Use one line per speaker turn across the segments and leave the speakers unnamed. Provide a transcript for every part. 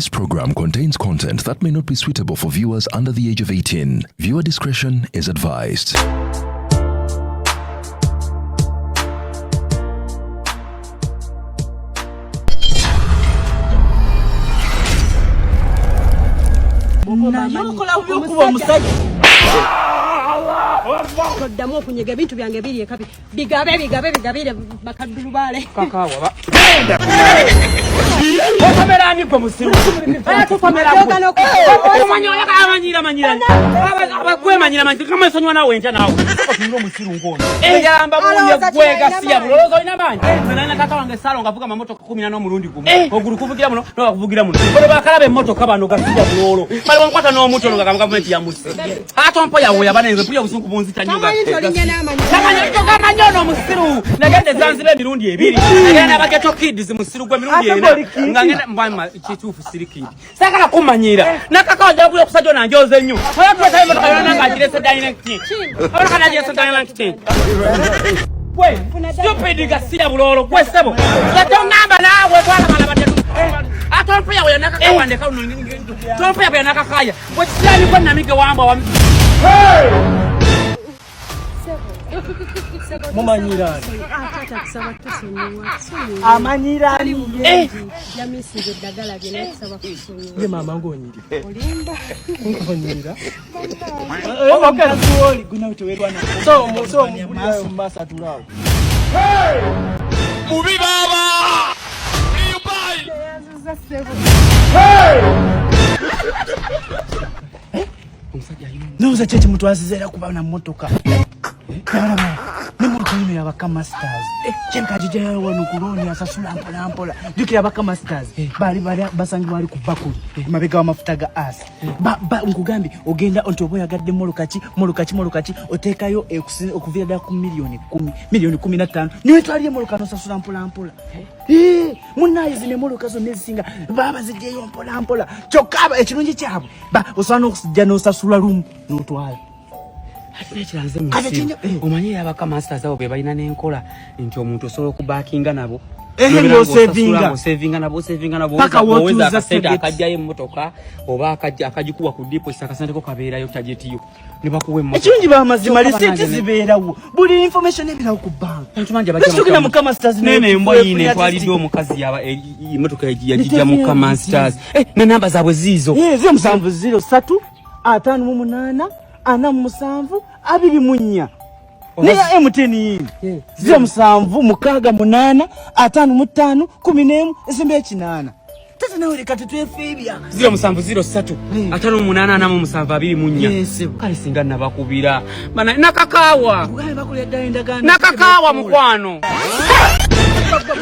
This program contains content that may not be suitable for viewers under the age of 18. Viewer discretion is advised.
Toddamu okunyega ebintu byange biri ekapi bigabe bakaddulubale
kakawa okomerani ko musiru manyira kama sonywa nawe nja nawe otunga musiru ngono eyamba bunye gwega siya bulozo ina manje nana kaka wange salo ngavuga mamoto 10 no murundi gumu oguru kuvugira muno no kuvugira muno bolo bakalabe moto kabano gasiya bulolo bali wankwata no muto no government ya musi ato mpo yawe yabanenze puya busungu bunzi tanyuga kama nyono musiru nagende zanzibe mirundi ebiri nagenda bageto kids musiru gwe mirundi ebiri ngangenda mbama kitufu sirikidi sakala kumanyira nakaka wajja kuyo kusajo na njoze nnyo oya tweta moto kayona ngajirese dynamic ora kana jese dynamic we stupid gasiya bulolo kwe sebo gatongamba nawe bwana bala batatu atompa yawe nakaka wande ka tompa yawe nakaka kaya we tsani kwa namike wamba wa Mumanyirani
kusaba tusonyiwa
amanyirani
yamisinze ddagala gye kusaba kusonyiwa
ye mama ngonyiri
olimba
ngonyira okera tuoli guna utewerwana so masa tulao mubi baba you buy Nouza cheche mtu azizera kuba na motoka. Yabana ne moto yime yabaka masters. Chenka jija wano kuloni asasula mpola. Dukira abaka masters. Bali basangi bali kubakuli. Mabega wa mafuta ga as. Nkugambi ogenda ontobo yagadde molukachi otekayo okuvira da ku milioni 15. Niwe twaliye molukano asasula mpola. Munayizi ne molukazo nezinga baba zijeyo mpola. Chokaba ekirungi kyabo. Osana okusijja no sasula room n'otwala. Atekiranze musiru omanyi abaka masters abo be balina n'enkola nti omuntu osobola okubakinga nabo savinga nabo oweza sente akajjayo emmotoka oba akajikuwa ku depo isakasante ko kabeerayo tajetiyo ne bakuwe emmotoka ekirungi bamazima lisiti zibeerawo buli information ebirawo ku bank ntumanje abajja mu masters nene embwa yine twalidde omukazi yaba emmotoka yajija mu masters ne namba zaabwe zizo 0703 58 7 2 Niya M10 07 mukaga 8 5 5 11 esimbe ekinana tata nawe leka tutwefibya 0703 58 7 2 kale singa nabakubira bana nakakawa nakakawa mukwano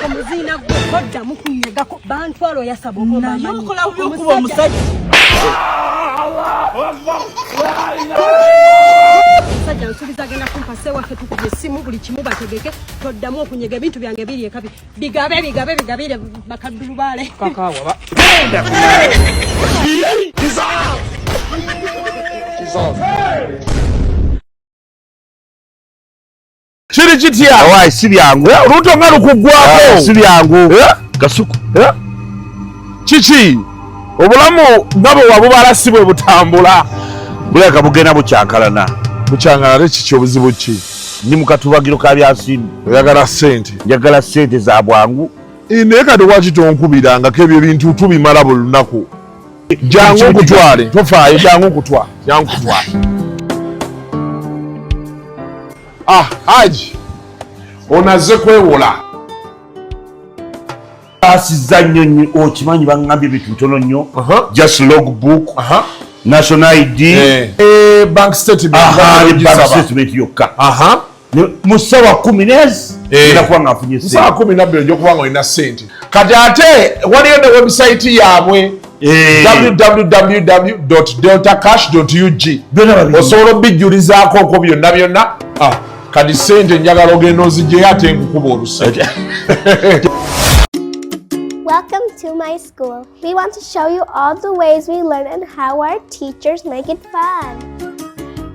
muzina godda mukunyega ko bantwalo yasabo ko
nayo kola kuba omusajja
sajja nsubiza genda kumpase wake tukuje simu buli kimu bategeke toddamu okunyega ebintu byange biri ekapi bigabe bakaddulubale
kakawa ba
Chiri chitia
wai sibyangu
ruto ngalu kugwako
sibyangu Kasuku
chichi obulamu ngabo wabubala sibwe butambula
buleka bugena bucyankalana
lechi obuzibu ki
ni mukatubagiro ka byasimu
yagala
sente za bwangu
ineka dwachi tonkubiranga kebyo bintu tubimala bulunaku jangu kutwale tofaayo jangu kutwale Haji onaze kwewola
asiza nnyo okimanyi bangambye bitu tono nnyo just logbook national ID
bank
statement yokka musawa 10 nakwanga afunye sente
musawa 10 nabyo njokubanga ina sente kati ate waliyo ne website yaabwe www.deltacash.ug osobola ko byonna kadi sente njagala ogenda ozijje ate nkukuba oluseke.
Welcome to my school. We want to show you all the ways we learn and how our teachers make it fun.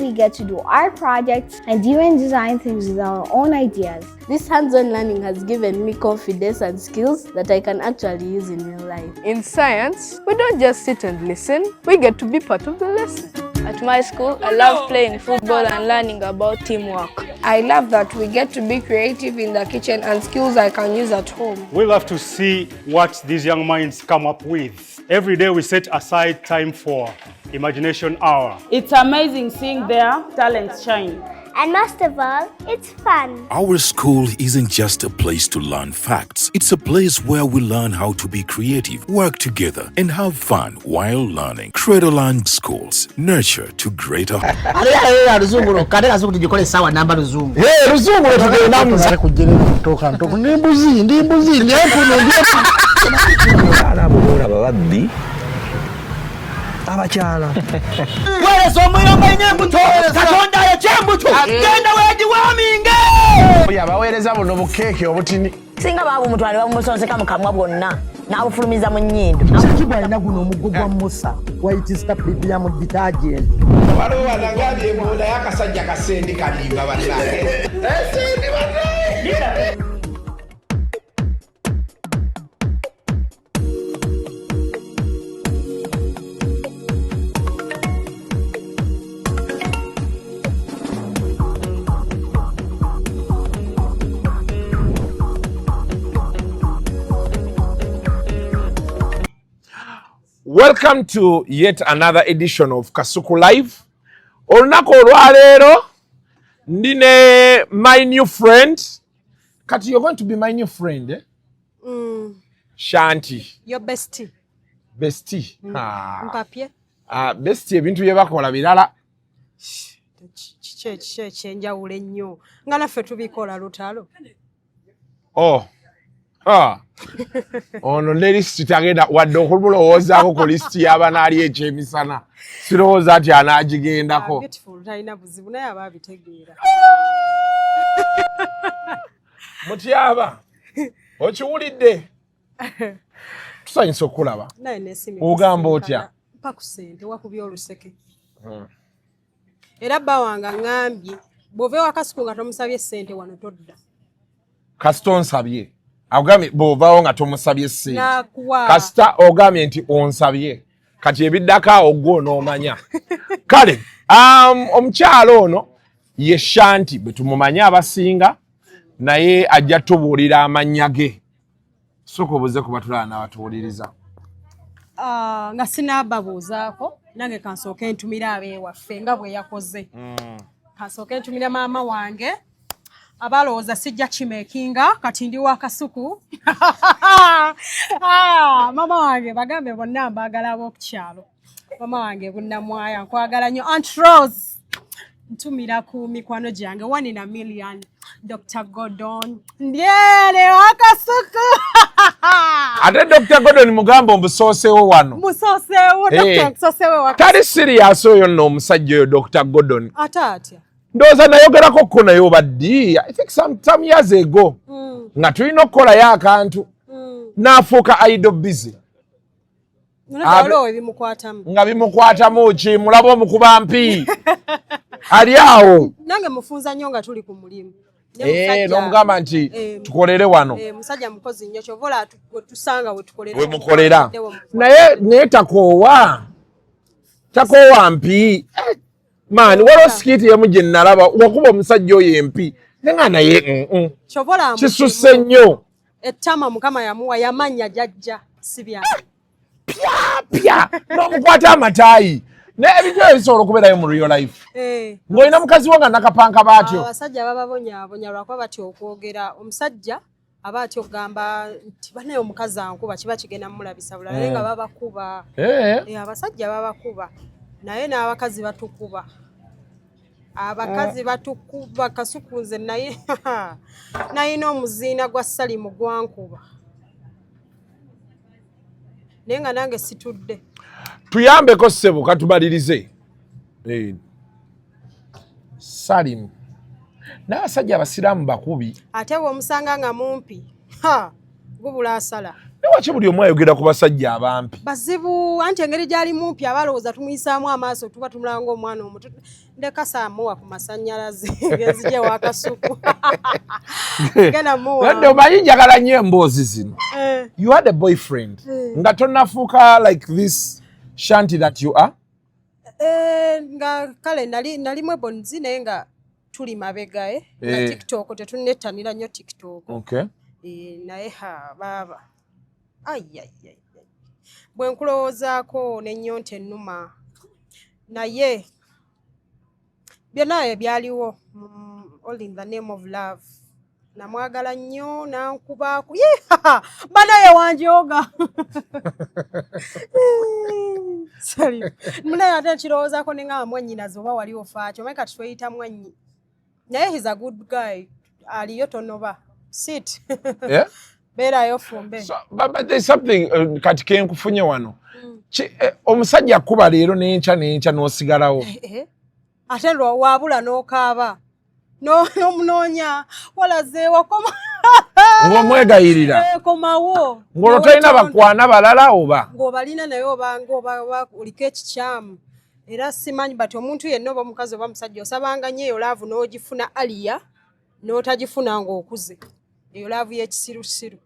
we get to do art projects and even design things with our own ideas.
This hands-on learning has given me confidence and skills that I can actually use in real life.
In science, we don't just sit and listen, we get to be part of the lesson.
At my school, I love playing football and learning about teamwork.
I love that we get to be creative in the kitchen and skills I can use at home.
We love to see what these young minds come up with. Every day we set aside time for Imagination Hour.
It's amazing seeing their talents shine.
And most of all, it's fun.
Our school isn't just a place to learn facts. It's a place where we learn how to be creative, work together, and have fun while learning. Cradleland Schools, nurture to greater.
Abakyala
werezo omuyomba enyembuto katonda yekyembuto genda weedi waminge
yabaweereza buno bukeeke obutini
singa baabu mutwale bamusonseka mu kamwa bwonna n'abufulumiza mu nnyindo
kiki alina guno omuggo gwa musa waitisita pipira mu detergent
waliwo wanangali ebola y'akasajja kasendi kalimba bannange esendi bannange.
Welcome to yet another edition of Kasuku Live. Olunaku olwaleero ndine my new friend. Kati, you're going to be my new friend, eh? Shanti.
Your bestie.
Bestie.
Mpapye.
Bestie ebintu bye bakola birala.
Kyenjawulo ennyo. Nga naffe tubikola lutalo.
Oh. Ono list tagenda wadde okulowoozaako ku list y'abanaali ekyemisana sirowooza ati anaagigendako.
Beautiful talina buzibu naye aba abitegeera.
Mutyaba okiwulidde tusanyusa okulaba ogamba otya
mpa ku ssente wakubya oluseke era bba wange aŋŋambye bw'ova ewa Kasuku nga tomusabye ssente wano todda.
kasita onsabye agambye bw'ovaawo nga tomusabye ssente
Nakuwa.
kasita ogambye nti onsabye kati ebiddako awo gwo n'omanya. Kale omukyalo ono ye Shanti bwe tumumanya abasinga naye ajja tubuulira amannya ge. Sooka obuuze ku batulaba n'abatuwuliriza.
Nga sinaababuuzaako nange kansooke ntumira abeewaffe nga bwe yakoze. Kansooke ntumira maama wange abalowooza sijja kimeekinga kati ndi wa Kasuku. Maama wange bagambe bonna mbaagala ab'okukyalo. Maama wange bunnamwaya nkwagala nnyo. Aunt Rose ntumira ku mikwano gyange 1 in a million. Dr. Gordon Ndiere wa Kasuku.
Ate Dr. Gordon mugamba omusoosewo wano.
Musoosewo Dr. Musoosewo wa Kasuku.
Tali serious oyo nno omusajja oyo Dr. Gordon.
Atya.
Ndowooza nayogerako ko naye obaddi I think some years ago nga tulina okukolayo akantu n'afuuka idle busy. Nga bimukwatamu ki mulaba omukuba mpi ali awo.
Nange mufunza nnyo nga tuli ku mulimu.
N'omugamba nti tukolere wano.
Musajja mukozi nnyo kyovola tusanga we tukolera.
We mukolera. Naye takoowa mpi. Mani waliwo sikiti yemu gye nalaba wakuba omusajja oyo empi nenga naye kisusse nnyo.
Ettama Mukama yamuwa yamanya jjajja sibya.
Pya n'omukwata amataayi n'ebintu ebisobola okubeerayo mu real life. Ng'olina mukazi wo nga nakapanka baatyo.
Abasajja bababonyabonya lwakuba batya okwogera. Omusajja aba atya okugamba nti banaye omukazi ankuba kiba kigenda mumulabisa bulala naye nga babakuba. Abasajja babakuba naye n'abakazi batukuba. Abakazi batukuba Kasuku nze naye nayina omuziina gwa Salimu gwankuba. Naye nga nange situdde.
Tuyambeko ssebo katubalirize. Salimu n'abasajja abasiraamu bakubi.
Ate bw'omusanga nga mumpi gubula asala.
Lwaki buli omu ayogera ku basajja abampi?
Bazibu anti engeri gy'ali mumpi abalowooza tumuyisaamu amaaso tuba tumulanga omwana omuto. leka samuwa ku masanyalaze ngezije wa Kasuku gena muwa
ndio manyi njagala nnyo emboozi zino you had a boyfriend nga tonafuuka like this Shanti that you are
nga kale nali Ebonies naye nga tuli mabega na TikTok tetunettanira nnyo TikTok
okay
naye baba ayayay bwe nkulowoozaako n'ennyonta ennuma naye byonna byaliwo all in the name of love namwagala nnyo nankubaku banaye wanjoga sorry munaye ate nkirowoozaako ne nga mwannyinaze oba wali ofaakyo maye kati tweyita mwannyi naye he's a good guy aliyo tonoba sit
yeah
beerayo fumbe
but there's something kati kenkufunye wano omusajja akuba leero n'enkya n'osigalawo
ate lwo waabula n'okaaba n'omunoonya walaze wakoma
ng'omwegayirira
komawo
ng'olwo tolina bakwana balala oba
ng'obalina naye oba oliko ekikyamu era simanyi bati omuntu yenna oba omukazi oba musajja osabanga nnyo eyo laavu n'ogifuna aliya n'otagifuna ng'okuze eyo laavu y'ekisirusiru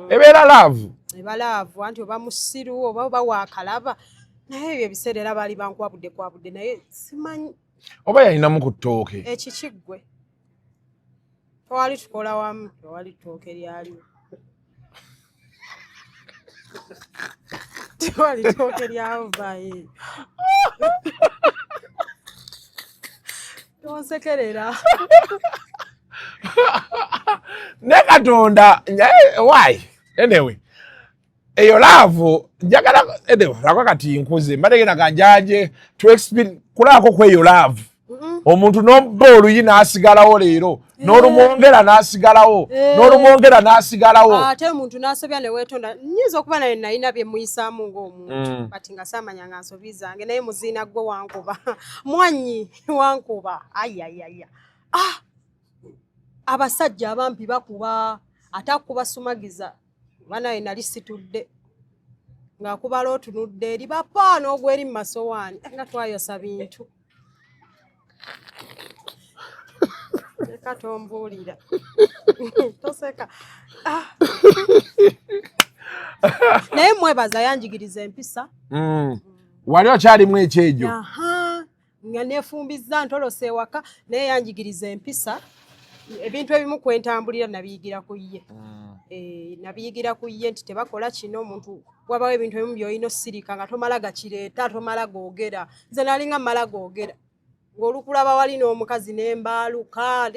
ebeera laavu eba laavu anti oba musiru oba waakalaba naye ebyo ebiseera era baali bankwabudde naye simanyi
oba yalinamu ku ttooke
ekikiggwe twali tukola wamu tewali ttooke lyaliwo tewali ttooke lyawo vaye tonsekerera
ne Katonda why anyway eyo laavu njagala lako kati nkuze mbategera kanjaje to experience kulako kweyo laavu omuntu n'obba oluyi n'asigalawo leero n'olumwongera n'asigalawo
ate omuntu n'asobya ne weetonda nnyinza okuba naye nalina bye muyisaamu ng'omuntu kati nga saamanya nga nsobi zange naye muziina gwe wankuba mwannyi wankuba ayayaya abasajja abampi bakuba ate akuba sumagiza banaye nali situdde ng'akuba lootunudde eri bapa n'ogweri mu masowaani nga twayosa bintu leka tombuulira toseka naye mwebaza yanjigiriza empisa
wali okyalimu ekyejo
nga neefumbiza ntolose ewaka naye yanjigiriza empisa ebintu ebimu kwentambulira nabiyigira ku ye nabiyigira ku ye nti tebakola kino omuntu wabawo ebintu ebimu by'olina osirika nga tomala gakireeta tomala googera nze nalinga mmala googera ng'olukulaba wali n'omukazi n'embaaluka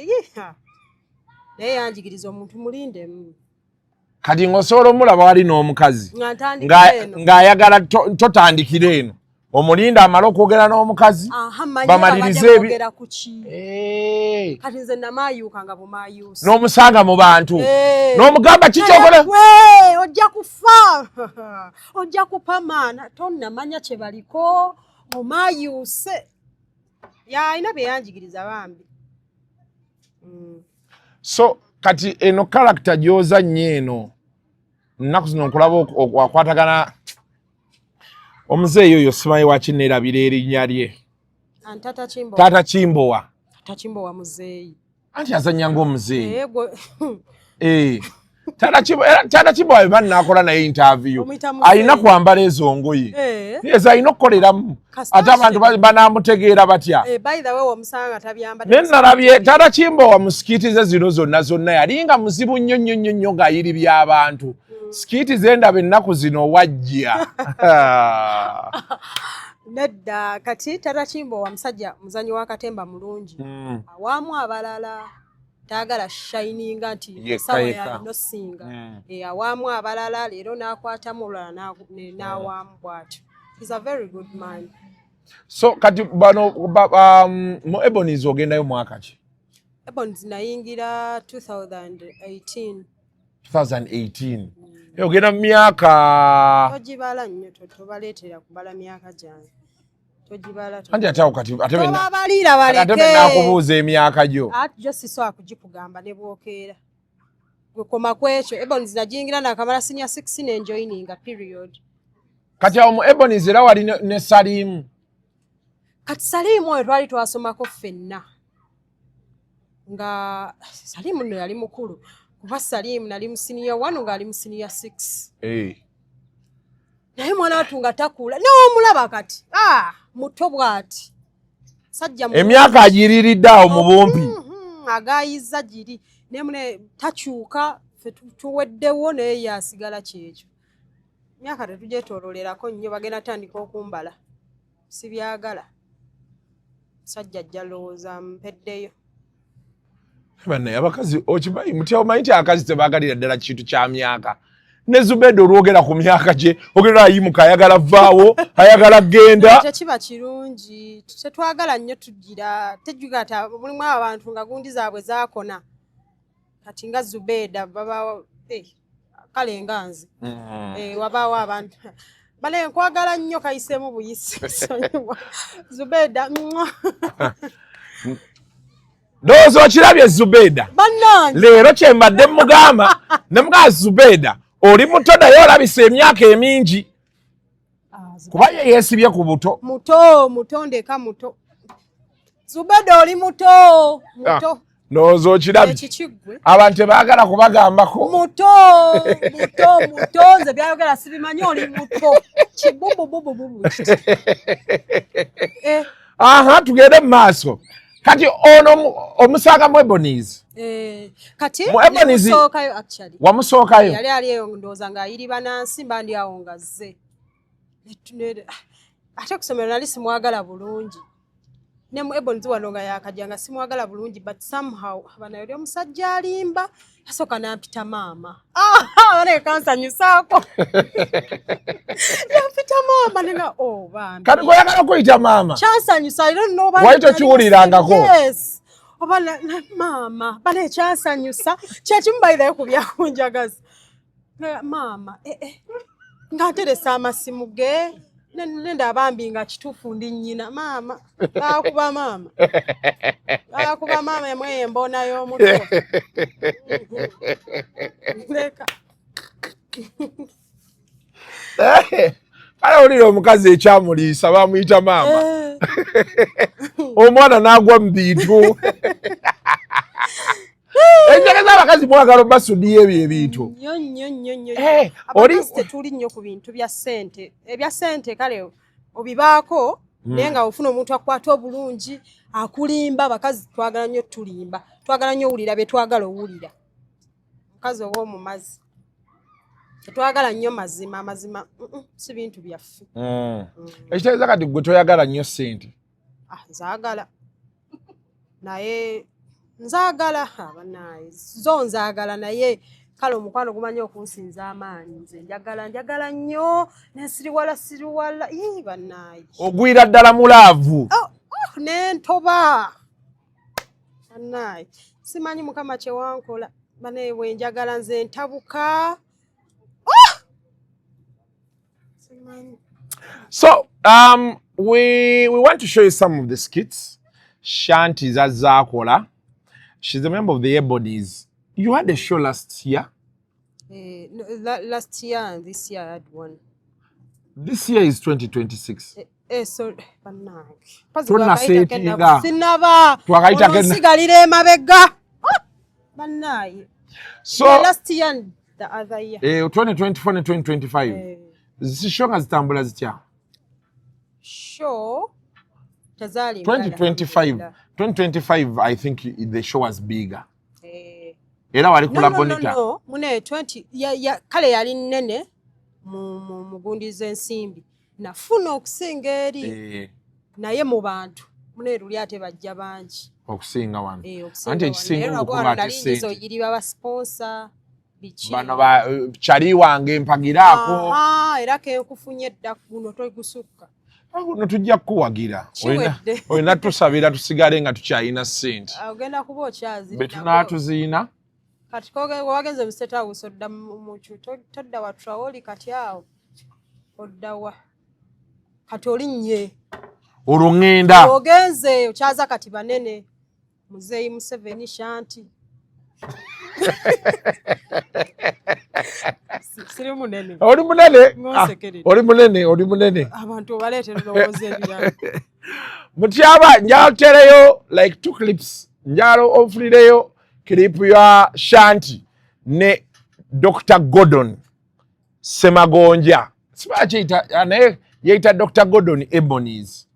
naye yanjigiriza omuntu mulindemu
kati ng'osobola omulaba wali n'omukazi ng'ayagala totandikira eno omulinda amala okwogera n'omukazi bamalirize
kati nze namaayuuka nga bumaayuusi
n'omusanga mu bantu n'omugamba kikyokola
ojja kufa ojja kupamaana tonnamanya kye baliko omaayuuse yalina bye yanjigiriza bambi
so kati eno karakita gy'ozannyo eno nnaku zino nkulaba wakwatagana omuzeeyi oyo simanyi wakinneerabira erinnya lye taata Kimbowa
muzeeyi
anti azannya ng'omuzeeyi taata Kimbowa bwe naakola naye interview alina kwambala ezo ngoye ezo alina okukoleramu ate abantu banaamutegeera batya naye nalabye taata Kimbowa mu sikiiti ze zino zonna yalinga muzibu nnyo ng'ayiribya abantu sikiiti ze ndaba ennaku zino wajja
nedda kati taata Kimbowa musajja muzanyi wa katemba mulungi awaamu abalala taagala shininga nti sawa yalino singa awaamu abalala leero n'akwatamu olulala n'awaamu bw'atyo he's a very good man
so kati bano mu Ebonies ogendayo mwaka ki
Ebonies nayingira 2018
ogenda mu myaka
togibala nnyo tobaleetera kubala myaka gyange togibala
anti atawo kati
tobabalira baleke
nakubuuza emyaka gyo
jo sisobola kugikugamba ne bwokeera gwekoma kwekyo Ebonies nagiyingira nakamala senior 6 n'enjoyininga period
kati awo mu Ebonies era wali ne Salimu
kati Salimu oyo twali twasomako ffenna nga Salimu nno yali mukulu kuba Salimu nali mu senior 1 nga ali mu senior 6 naye mwana watu nga takula n'omulaba kati muto bw'ati sajja
emyaka agiriridde awo mu bumpi
agayizza giri naye mune takyuka ffe tuweddewo naye yasigala kyekyo emyaka tetugyetoololerako nnyo bagenda tandika okumbala sibyagala sajja ajja lowooza mpeddeyo
bannaye abakazi okimanyi mutya omanyi nti abakazi tebaagalira ddala kintu kya myaka ne Zubeda olwogera ku myaka gye ogera ayimuka ayagala vaawo ayagala genda
tekiba kirungi tetwagala nnyo tugira tejjugata mulimu abantu nga gundi zaabwe zaakona kati nga Zubeda baba kale nganzi wabaawo abantu bale nkwagala nnyo kayiseemu buyisi Zubeda
ndowooza okirabye Zubeda leero kyembadde mugamba ne mugamba Zubeda oli muto naye olabisa emyaka emingi kuba ye yeesibye ku buto
muto ndeka muto Zubeda oli muto
ndowooza okirabye abantu tebaagala kubagambako
muto nze byayogera sibimanyi oli muto kibububububu
tugende mu maaso kati ono omusaaga mu Ebonies
kati
musookayo
actually
wamusookayo
yali eyo ndowooza ng'ayiriba nansi mba ndi awo nga zze ate kusomero nali simwagala bulungi ne mu Ebonies wano nga yakajja nga simwagala bulungi but somehow abanayo oli omusajja alimba yasooka nampita maama bane kansanyusaako yampita maama nenga bambi
kati goyagala kuyita maama
kyansanyusa I don't know
wali tokiwulirangako
yes oba maama bane kyansanyusa kyekimu bayirayo ku byakunjagaza maama nga nteresa amasimu ge nenda abambi nga kituufu ndi nnyina maama baakuba maama yamwe embona y'omutwe leka
kale olira omukazi ekyamuliisa bamuyita maama omwana n'agwa mu bintu enjageza abakazi mwagala basudiyo ebyo ebintu
abakazi tetuli nnyo ku bintu bya ssente ebya ssente kale obibaako naye nga ofuna omuntu akwata obulungi akulimba abakazi twagala nnyo tulimba twagala nnyo owulira bye twagala owulira omukazi ow'omumazi tetwagala nnyo mazima si bintu byaffe
ekitegeeza kati gwe toyagala nnyo ssente
nzaagala naye nzaagala abanaye zo nzaagala naye kale omukwano gumanyi okunsinza amaanyi nze njagala nnyo nesiriwala banaye
ogwira ddala mulaavu
nentoba banaye simanyi mukama kyewankola banaye bwenjagala nze ntabuka
So we want to show you some of the skits Shanti zazzakola. She's a member of the Ebonies. You had a show last year?
No, last year and this year I had one.
This year is 2026.
So
So
last year and the other year.
2024 and 2025. Zisho nga zitambula zitya?
Show
2025 I think the show was bigger. Era wali kula bonita.
No, mune 20 ya kale yali nene mu gundi z'ensimbi. Nafuna okusinga eri. Naye mu bantu mune luli ate bajja bangi.
Okusinga wano. Anti ekisinga okuba ate sente.
Yiri baba sponsor.
Bano ba chali wange mpagirako.
Era ke nkufunye dda kuno toyigusukka.
Kuno tujja kuwagira. Oyina tusabira tusigale nga tukyayina sente.
Ogenda kuba okyazi.
Betuna tuziina.
Kati wagenze mu state house odda mu todda wa trawoli kati awo. Oddawa. Kati olinnye.
Olungenda.
Ogenze okyaza kati banene. Muzeeyi Museveni Shanti. Siri munene.
Oli munene.
Ngosekerera.
Oli munene.
Abantu baleete ndowooza ebirala.
Mutyaba njalo tereyo like 2 clips. Njalo ofulireyo clip ya Shanti ne Dr. Gordon Semagonja. Sibachiita naye yeita Dr. Gordon Ebonies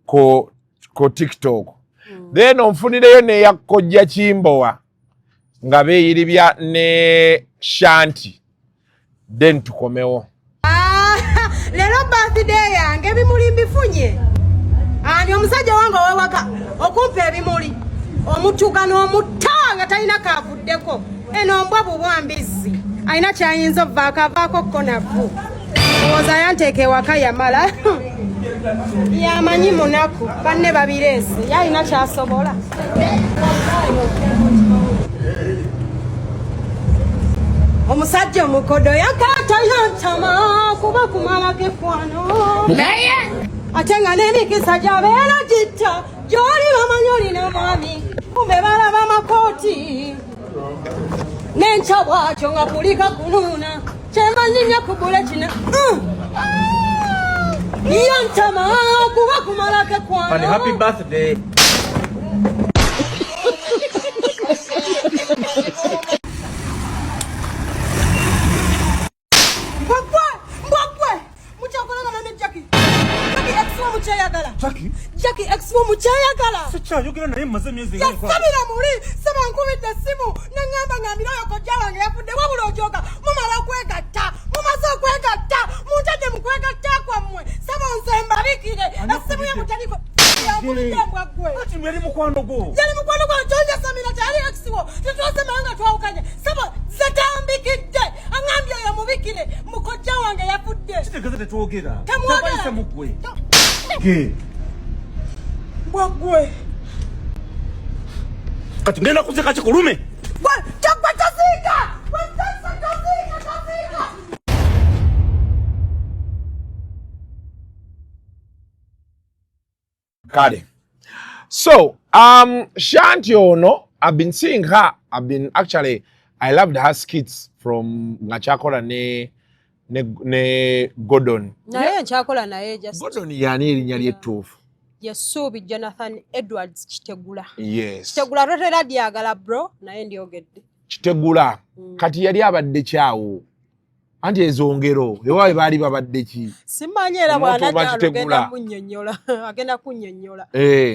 ko TikTok. Then onfunireyo ne yakojja Kimbowa nga beeyiribya ne Shanti. Then tukomewo.
Lero birthday yange ebimuli mbifunye. Ani omusajja wange owewaka okumpa ebimuli. Omutuga n'omutanga talina kavuddeko. Eno mbwa bubwambizi. Alina kyayinza ovvaako avaako konavu. Owoza yanteeka ewaka yamala. Yamanyi munaku. Banne babireese. Yalina kyasobola. Omusajja omukodo yakata yantama kuba kumalako ekwano. Ate nga n'emikisa gyabeera gitta gy'oli bamanyi olina mwami. Kumbe balaba amakooti. N'enkya bw'atyo nga kulika kunuuna. Kyemanyi nnyo kugula kino. Yantama kuba kumalako ekwano.
And happy birthday.
Jackie expo muchayagala.
Sicha yogera naye maze myezi
ngako. Yasabira muri saba nkubita simu nangamba ngambira yokojja wange yafudde wabula ojoga mumala kwegatta mumaze kwegatta mutaje mukwegatta kwammwe saba nsemba bikire esimu ye mutaliko yamulidembwa gwe.
Ati mweri mukwano go.
Yali mukwano gwa George Samira tali expo tutose manga twawukanye saba zetambikidde angambye yamubikire mukojja wange yafudde.
Kitegeze tetwogera.
Tabayise
mugwe. Ke.
Bwagwe.
Kati ngenda kuzeka kikulume.
Chakwa chazika.
Kale. So, Shanti ono, I've been seeing her. I loved her skits from Ngachakola ne Gordon.
Naye Nchakola naye just.
Gordon yani erinnya ly'ettuufu.
Yesuubi Jonathan Edwards Kitegula.
Yes.
Kitegula rotera dyagala bro naye ndyogedde.
Kitegula. Kati yali abadde kyawo. Anti ezongero ewawe baali babadde ki?
Simanyi era bwana agenda kunnyonnyola. Agenda kunnyonnyola.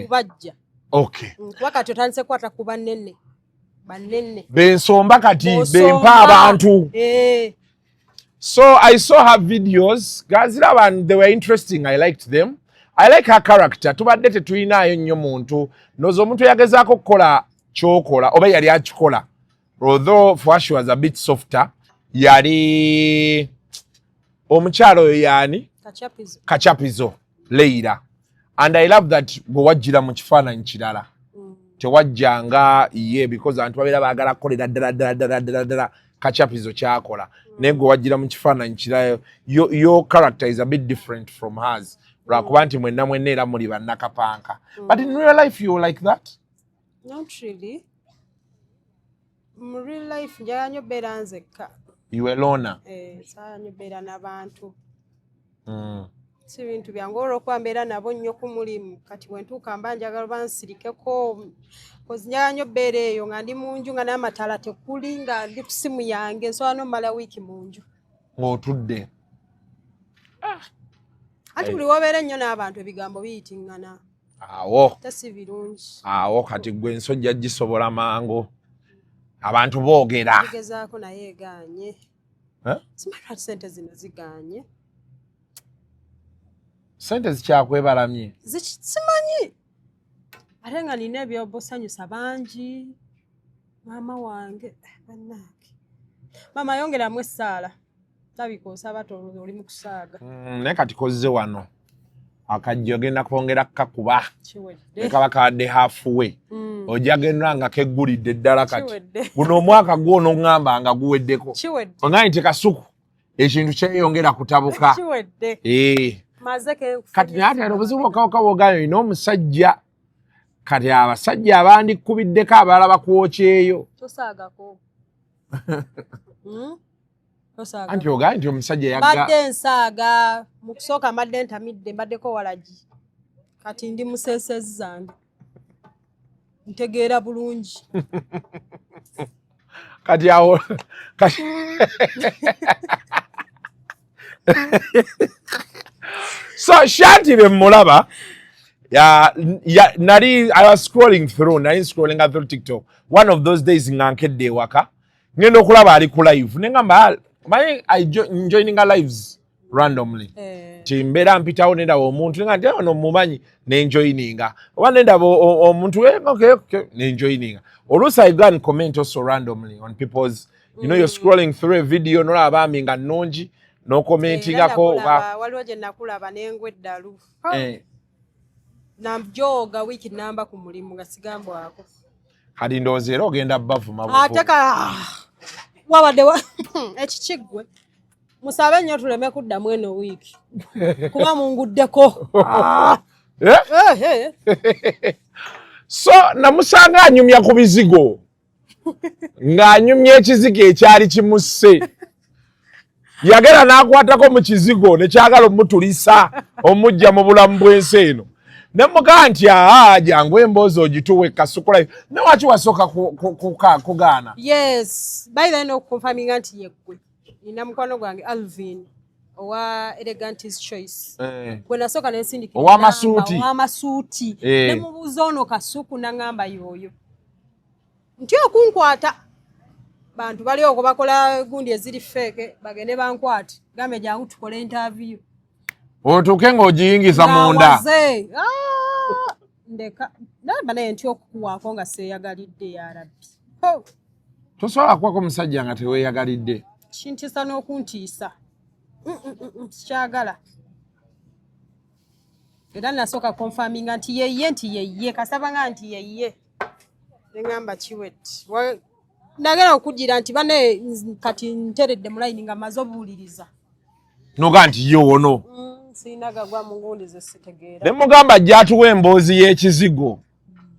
Kubajja.
Okay.
Kuba kati otandise kwata ku bannene. Bannene.
Bensomba kati bempa abantu. So I saw her videos. Guys, they were interesting. I liked them. I like her character. Tubadde tetulinayo nnyo muntu. Nozo omuntu yagezaako kukola kyokola oba yali akikola. Although for she was a bit softer. Yali omukyalo oyo yani? Kachapizo. Leila. And I love that bwewajjira mu kifaananyi kirala. Tewajjanga ye because abantu babeera baagala kukolera ddala Kachapizo kyakola. Naye gwe wajjira mu kifaananyi kirala. Your character is a bit different from hers. Lwakuba nti mwenna era muli bannakapanka. But in real life you like that?
Not really. In real life njagala nnyo beera nzekka.
You alone?
Saagala nnyo beera n'abantu. Si bintu byange olw'okuba mbeera nabo nnyo ku mulimu. Kati bwe ntuuka mba njagala bansirikeko. Kozi njagala nnyo beera eyo nga ndi mu nju nga n'amataala tekuli nga ndi ku simu yange nsobola n'omala wiiki mu nju.
Ng'otudde.
Ati buli wobeera ennyo n'abantu ebigambo biyitingana.
Awo.
Tasi birungi.
Awo kati gwe ensojja gisobola mangu. Abantu boogera.
Gezaako naye egaanye. Simanyi lwaki ssente zino zigaanye.
Ssente zikyakwebalamye.
Simanyi. Ate nga nina ebyobusanyusa bangi. Maama wange bannange. Maama yongeramu essaala. Tabikoosa abato oli mu kusaaga.
Naye kati kozze wano. Akajja ogenda kwongera kukakuba. Kiwedde. Kaba kadde halfway. Ojja genda nga keggulidde ddala kati. Guno omwaka gw'onoŋŋamba nga guweddeko.
Kiwedde.
Onaye nti Kasuku ekintu kyeyongera kutabuka.
Kiwedde.
Kati naye ate obuzibu okawokawogaayo olina omusajja. Kati abasajja abandikubiddeko abalala bakwokyeyo.
Tosaagako.
Anti oga nti omusajja yagga.
Badde nsaaga mu kusooka mbadde ntamidde mbaddeko walagi. Kati ndi musesezi zange. Ntegeera bulungi.
Kati awo kati So Shanti be mulaba nali I was scrolling through TikTok one of those days ngankedde waka ngenda okulaba ali ku live nengamba I joining a lives randomly timbera mpitawo nenda omuntu nga ndio no mumanyi ne joininga wanenda omuntu okay ne joininga olusi I go and comment also randomly on people's you know you're scrolling through a video no abaminga nonji no commentinga ko
waliwo je nakulaba nengweddalu namjoga wiki namba ku mulimu nga sigambo wako
kadi ndozero ogenda bavu mabufu
ataka wabade ekikigwe musabe nnyo tuleme kuddamu eno wiki kuba munguddeko
so namusanga anyumya ku bizigo ng'anyumya ekizigo ekyali kimusse yagera n'akwatako mu kizigo nekyagala omutulisa omujja mu bulamu bw'ensi eno nemugaa nti jangu emboozi ogituwe Kasuku Live newaki wasooka kugaana.
Yes by then okukonfaminga nti yeggwe nina mukwano gwange Alvin owa Elegant's Choice gwe nasooka nensindikira ow'amasuuti nemubuuza ono Kasuku nangamba yoyo nti okunkwata bantu bali okwo bakola gundi eziri feke bagende bankwate gambe jangu tukole interview
otuuke ng'ogiyingiza munda
ndeka namba naye nti okukuwaako nga seeyagalidde ya rabbi
tosobola kukwako omusajja nga teweeyagalidde
kintiisa n'okuntiisa sikyagala era nasooka konfaminga nti yeye kasabanga nti yeye neŋŋamba kiwet nagera okugira nti bane kati nteredde mu layini nga maze obuwuliriza
noga nti ye ono
siinaga gwa mu ngundi ze sitegeera
ne mugamba ajja atuwa emboozi y'ekizigo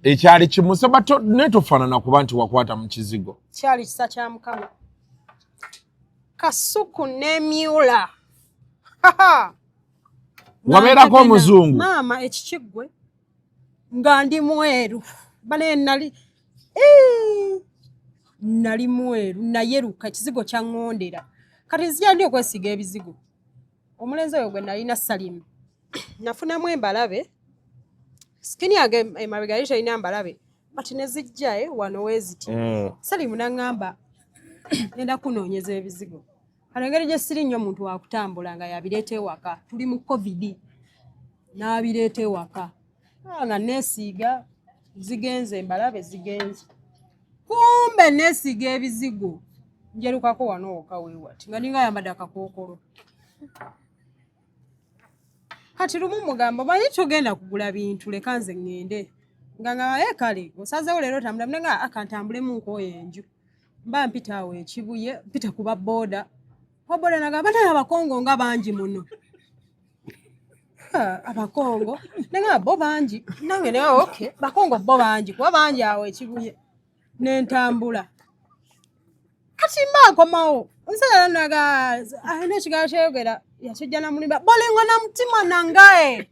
ekyali kimuse bato ne tofaanana kuba nti wakwata mu kizigo
kyali kisa kya Mukama Kasuku n'emyula
wabeerako omuzungu
maama ekikigwe nga ndi mweru bane nali mweru nayeruka ekizigo kyaŋŋondera kati nzija ndi okwesiga ebizigo omulenzi oyo gwe nalina Salimu nafunamu embalabe sikini yange emabega yali talina mbalabe bati nezijja wano weeziti Salimu naŋŋamba ngenda kunoonyeza ebizigo kale engeri gye siri nnyo omuntu wakutambula nga yabireeta ewaka tuli mu COVID n'abireeta ewaka nga neesiiga zigenze embalabe zigenze kumbe neesiga ebizigo njerukako wano woka weewati nga ninga yambadde akakookolo kati lumu mugamba manyi togenda kugula bintu leka nze ŋŋende nga kale osazeewo leero tambula munenga akantambulemu nkooyo enju mba mpita awo ekibuye mpita kuba booda oboda nagamba naye abakongo nga bangi muno abakongo nenga bo bangi nange naye okay bakongo bo bangi kuba bangi awo ekibuye nentambula kati mbakomawo omusajja naga alina ekigambo kyeyogera yakijja namulimba bolingo na mutima nangaye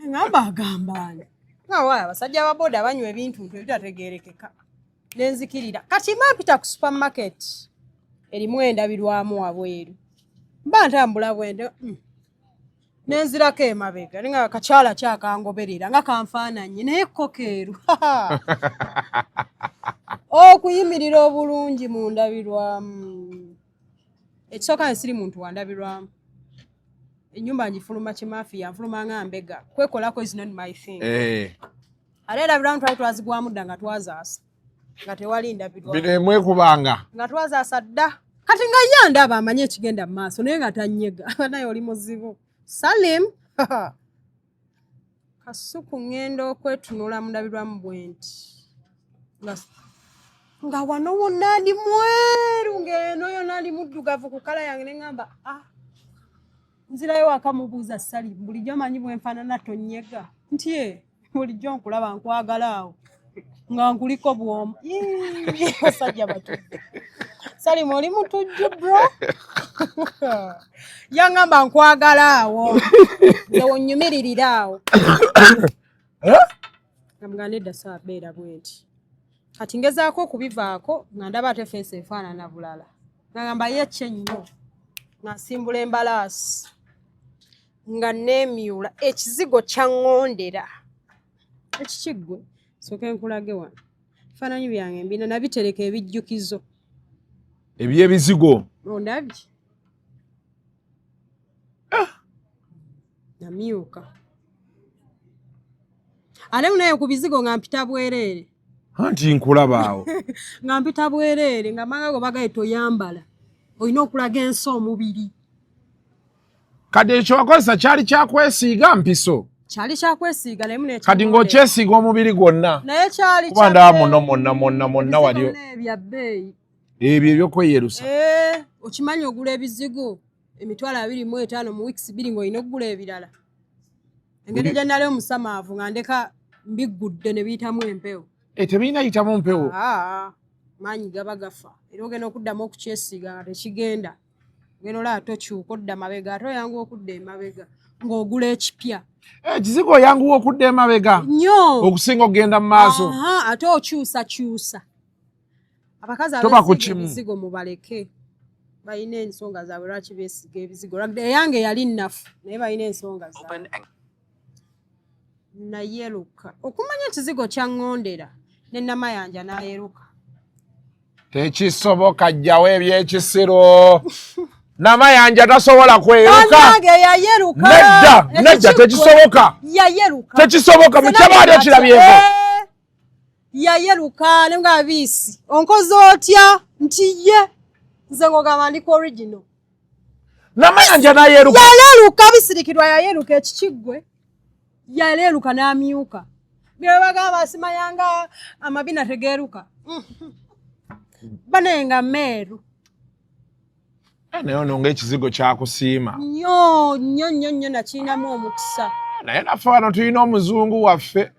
ngamba agambane ngawa abasajja ababoda banywa ebintu ebitategeerekeka nenzikirira kati mpita ku supermarket erimu endabirwamu wabweru mba ntambula bwende nenzirako emabega nga kakyala kyakangoberera nga kanfaananye naye kokeeru okuyimirira obulungi mu ndabirwamu ekisooka nsiri muntu wandabirwamu ennyumba ngifuluma kimafiya nfuluma nga mbega kwekolako is not my thing ate endabirwamu twali twazigwamu dda nga twazaasa nga tewali ndabirwamu
biremwekubanga
nga twazaasa dda kati nga ye ndaba amanye ekigenda mu maaso naye nga tannyega naye oli muzibu Salim Kasuku ngenda okwetunula mu ndabirwamu bwenti nga wano wonna ndi mweru ng'eno yonna ndi muddugavu ku kala yange neŋŋamba nzirayo waka mubuuza Salim bulijjo manyi bwe nfaanana tonnyega nti bulijjo nkulaba nkwagala awo nga nkuliko bwomu basajja batudde Salimu oli mutujju bro yangamba nkwagala awo nze wonnyumiririra awo nga nedda saabeera bwenti kati ngezaako okubivaako nga ndaba ate feesi efaanana bulala ngamba yekye nnyo nga nsimbula embalaasi nga neemyula ekizigo kyaŋŋondera ekikiggwe soke nkulage wano ebifaananyi byange mbina nabitereka ebijjukizo
ebyebizigo
ondabye namyuka ate munaye ku bizigo nga mpita bwereere
anti nkulabaawo
nga mpita bwereere nga magago bagaye toyambala olina okulaga ensi omubiri
kati ekyo wakozesa kyali kyakwesiiga mpiso
kyali kyakwesiiga naye mune
kati ng'okyesiiga omubiri gwonna
naye kyali
kuba ndaba monna wali
bya bbeeyi
ebyo ebyokweyerusa
okimanyi ogula ebizigo emitwalo 25 mu wiiki 2 ng'olina okugula ebirala engeri gye nali omusamaavu nga ndeka mbiggudde ne biyitamu empewo
tebirina yitamu mpewo
maanyi gaba gafa era ogenda okuddamu okukyesiiga nga tekigenda ogenda olaba tokyuka odda mabega ate oyanguwa okudda emabega ng'ogula ekipya
ekizigo oyanguwa okudda emabega
nnyo
okusinga okgenda mu maaso
ate okyusakyusa abakazi abesiga ebizigo mubaleke balina ensonga zaabwe lwaki beesiga ebizigo eyange yali nnafu naye balina ensonga zaabwe nayeruka okumanya ekizigo kyaŋŋondera ne namayanja n'ayeruka
tekisoboka jjawo ebyekisiro namayanja tasobola kweruka nedda tekisoboka tekisoboka mukyabaali okirabyeko
yayeruka ne nga biisi onkoze otya nti ye nze ng'ogamba ndi ku original
namayanja n'ayeruka
yaleeruka bisirikirwa yayeruka ekikiggwe yaleeruka n'amyuka bye bagamba asimayanga amabina tegeeruka banenga meeru
naye ono ng'ekizigo kyakusiima
nnyo nakirinamu omukisa
naye naffe wano tulina omuzungu waffe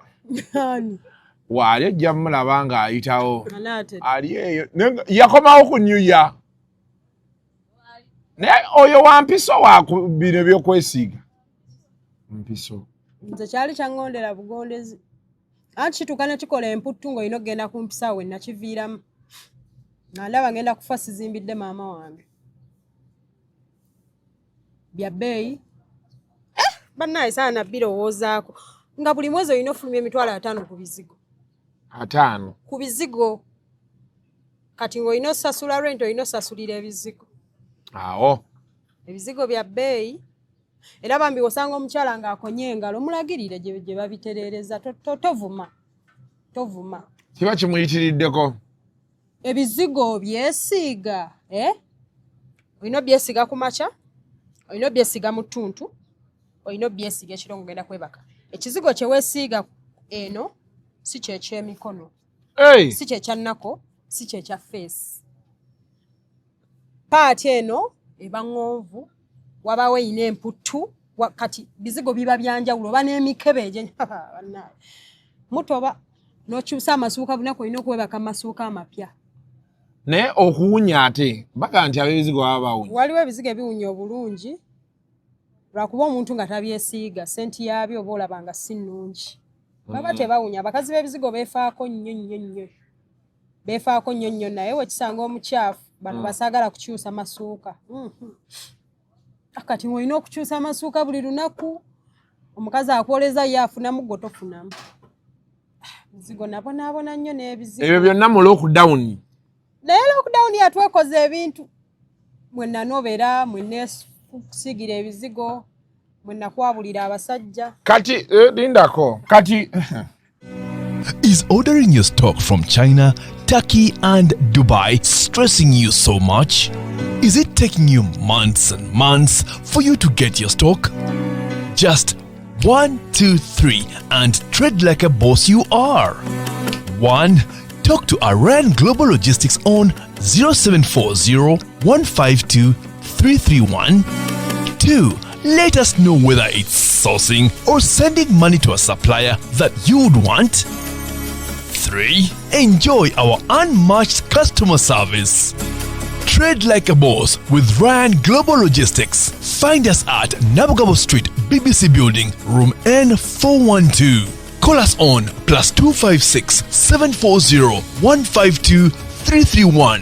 waali ojja mulaba ng'ayitawo ali eyo yakomawo ku nyuya naye oyo wampiso waku bino ebyokwesiiga mpiso
nze kyali kyaŋŋondera bugondezi anti kituuka ne kikola emputtu ng'olina okgenda ku mpisa we nakiviiramu nga ndaba ngenda kufa sizimbidde maama wange bya bbeeyi bannaye saana birowoozaako nga buli mwezi olina ofulumya emitwalo 5 ku bizigo
5
ku bizigo kati ng'olina osasula rent olina osasulira ebizigo
awo
ebizigo bya bbeeyi era bambi osanga omukyala ng'akonye engalo mulagirire gye babitereereza tovuma
kiba kimuyitiriddeko
ebizigo byesiiga olina obyesiiga ku makya olina obyesiiga mu ttuntu olina obyesiiga ekiro ng'ogenda kwebaka ekizigo kye weesiiga eno si kyekyemikono si kyekyannako si kyekya feesi paati eno eba ŋŋonvu wabawo eyina emputtu kati bizigo biba byanjawulo oba n'emikebe egyo mutoba n'okyusa amasuuka bunaku olina okwebaka amasuuka amapya
naye okuwunya ate baga nti ab'ebizigo baba bawunya
waliwo ebizigo ebiwunya obulungi lwakuba omuntu nga tabyesiiga senti yaabyo oba olaba nga si nnungi baba tebawunya abakazi b'ebizigo beefaako nnyo naye wekisanga omukyafu bano basaagala kukyusa masuuka kati ng'olina okukyusa amasuuka buli lunaku omukazi akwoleza ye afunamu gwe tofunamu bizigo nabonaabona nnyo n'ebizigo
ebyo byonna mu lockdown
naye lockdown yatwekoza ebintu mwenna nobera mwenna kusiigira ebizigo mwenna kwabulira abasajja
kati lindako kati
Is ordering your stock from China, Turkey and Dubai stressing you so much? Is it taking you months and months for you to get your stock? Just 1, 2, 3 and tread like a boss you are. 1. Talk to Iran Global Logistics on 0740 152 331. 2. Let us know whether it's sourcing or sending money to a supplier that you would want. 3. 3. Enjoy our unmatched customer service. Trade like a boss with Ryan Global Logistics. Find us at Nabugabo Street, BBC Building, Room N412. Call us on +256 740 152 331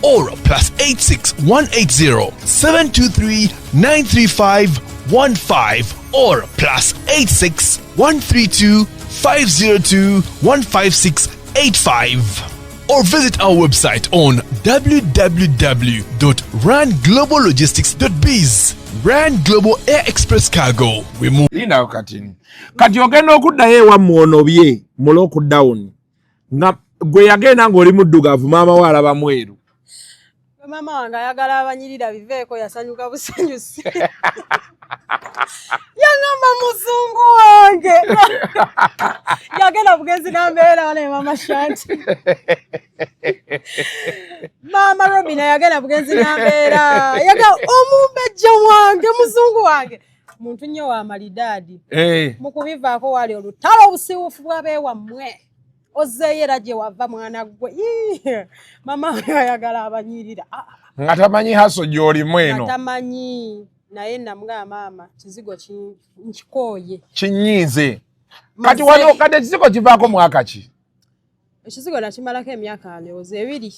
or +86 180 723 935 15 or +86 132 502 15685. Or visit our website on www.rangloballogistics.biz. Rand Global Air Express Cargo. We move.
Linda kati ogenda okuddayo ewammwe ono bye mu lockdown nga gwe yagenda ng'oli muddugavu maama we alaba mweru.
Mama wange ayagala abanyirira biveeko yasanyuka busanyusi. Yangamba muzungu wange. Yagenda bugenzi nambeera wane mama Shanti. Mama Robina yagenda bugenzi nambeera. Yaga omumbejja wange muzungu wange. Muntu nnyo wa malidadi. Mukubivaako wali olutalo obusiwufu bw'abeewa mmwe. Ozeeyera gye wava mwana gwe. Mama ayagala abanyirira.
Nga tamanyi haso gy'olimu eno.
Nga tamanyi. Naye namugamba maama kizigo nkikooye.
Kinyiize. Kati wano kade kizigo kivaako mwaka ki?
Ekizigo nakimalako emyaka 2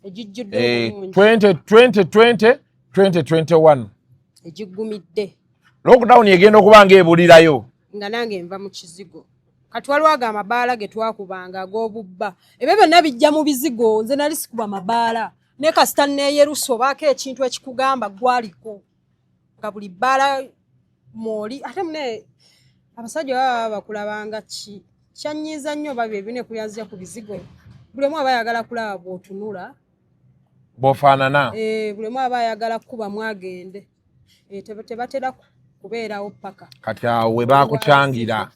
ejijjudde obulungi.
2020 2021.
Ejiggumidde.
Lockdown egenda okuba ng'ebulirayo.
Nga nange nva mu kizigo. Kati waliwo amabaala ge twakubanga ag'obubba. Ebyo byonna bijja mu bizigo, nze nali sikuba amabaala. Ne kasita neeyerusa obaako ekintu ekikugamba gwaliko. Nga buli bbaala mwoli. Ate mune abasajja baba bakulabanga ki. Kyanyiiza nnyo babye bine kuyanzya ku bizigo. Buli omu aba ayagala kulaba bw'otunula.
Bw'ofaanana.
Buli omu aba ayagala kuba mwagende. Tebatera kubeerawo paka.
Kati awo we baakukyangira.